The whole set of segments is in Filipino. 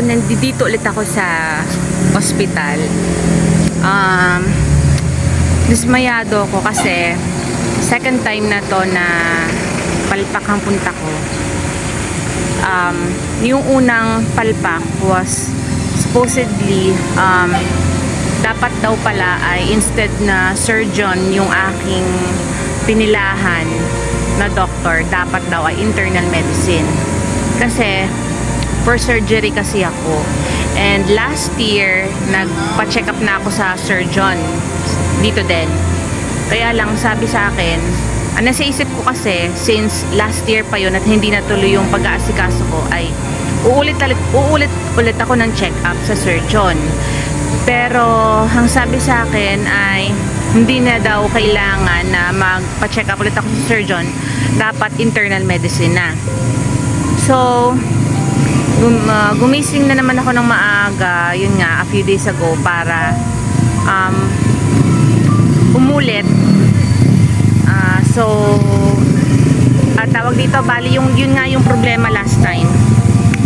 nandito ulit ako sa ospital. Dismayado ako kasi second time na to na palpak ang punta ko. Yung unang palpak was supposedly dapat daw pala ay instead na surgeon yung aking pinilahan na doctor, dapat daw ay internal medicine. Kasi for surgery kasi ako. And last year, nagpa-check up na ako sa surgeon dito din. Kaya lang sabi sa akin, nasa isip ko kasi since last year pa yun at hindi natuloy yung pag-aasikaso ko, ay uulit ako ng check up sa surgeon. Pero ang sabi sa akin ay hindi na daw kailangan na magpa-check up ulit ako sa surgeon, dapat internal medicine na. So gumising na naman ako ng maaga, yun nga, a few days ago, para umulit. Tawag dito, bali yun nga yung problema last time,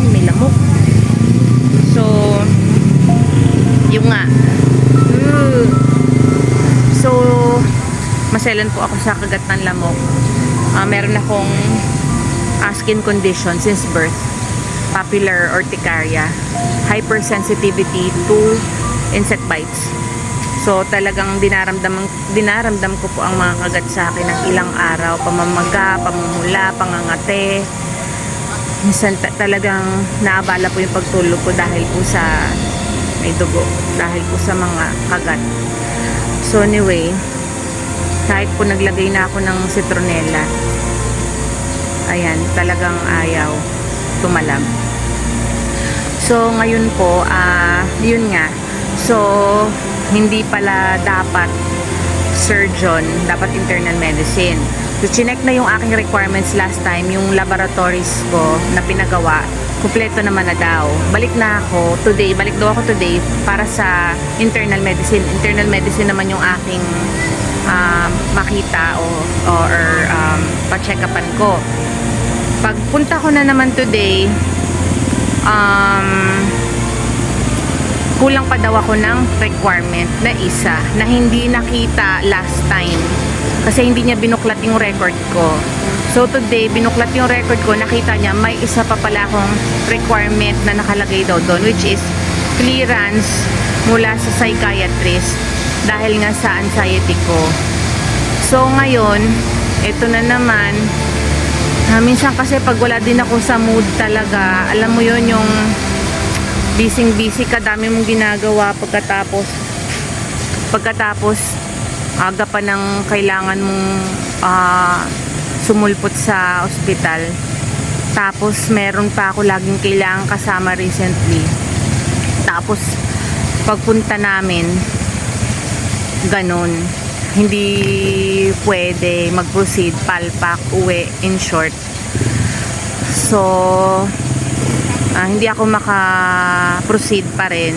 may lamok. So yung nga, so maselan po ako sa kagat ng lamok. Meron akong skin condition since birth, papular urticaria, hypersensitivity to insect bites. So talagang dinaramdam ko po ang mga kagat sa akin ng ilang araw, pamamaga, pamumula, pangangate. Minsan talagang naabala po yung pagtulog ko dahil po sa may dugo, dahil po sa mga kagat. So anyway, kahit po naglagay na ako ng citronella, ayan, talagang ayaw tumalab. So ngayon po, yun nga. So hindi pala dapat surgeon, dapat internal medicine. So chinek na yung aking requirements last time, yung laboratories ko na pinagawa, kumpleto naman na daw. Balik daw ako today para sa internal medicine. Internal medicine naman yung aking makita or pa-check-upan ko. Pagpunta ko na naman today, kulang pa daw ako ng requirement na isa na hindi nakita last time kasi hindi niya binuklat yung record ko. So today, binuklat yung record ko, nakita niya may isa pa pala akong requirement na nakalagay daw doon, which is clearance mula sa psychiatrist dahil nga sa anxiety ko. So ngayon, ito na naman. Minsan kasi pag wala din ako sa mood talaga, alam mo yon, yung busy ka, dami mong ginagawa, pagkatapos aga pa ng kailangan mong sumulpot sa ospital, tapos meron pa ako laging kailangan kasama recently, tapos pagpunta namin ganun, hindi pwede mag-proceed, palpak, uwi, in short. So hindi ako maka-proceed pa rin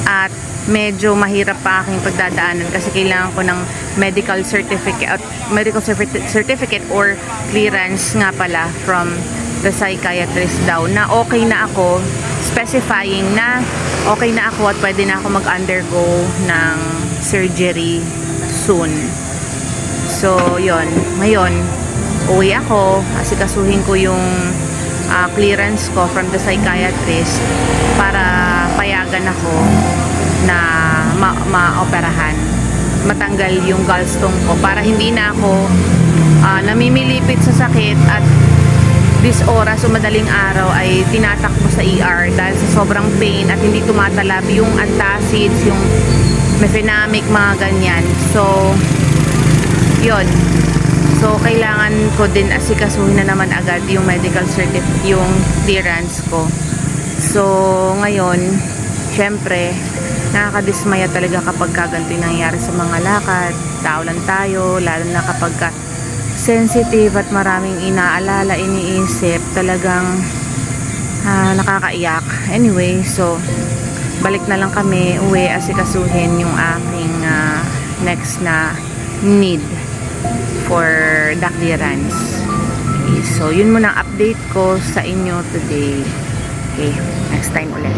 at medyo mahirap pa aking pagdadaanan kasi kailangan ko ng medical certificate or clearance nga pala from the psychiatrist daw na okay na ako, specifying na okay na ako at pwede na ako mag-undergo ng surgery soon. So yon, ngayon uwi ako, asikasuhin ko yung clearance ko from the psychiatrist para payagan ako na maoperahan, matanggal yung gallstone ko para hindi na ako namimilipit sa sakit at this oras o madaling araw ay tinatakbo sa ER dahil sa sobrang pain at hindi tumatalab yung antacids, yung mefenamic, mga ganyan. So yun. So, kailangan ko din asikasuhin na naman agad yung medical certificate, yung clearance ko. So, ngayon, syempre, nakakadismaya talaga kapag ganito yung nangyayari sa mga lakad. Tao lang tayo, lalo na kapag sensitive at maraming inaalala, iniisip, talagang nakakaiyak. Anyway, so, balik na lang kami, uwi, asikasuhin yung aking next na need for the clearance. Okay, so yun muna ang update ko sa inyo today. Okay, next time ulit.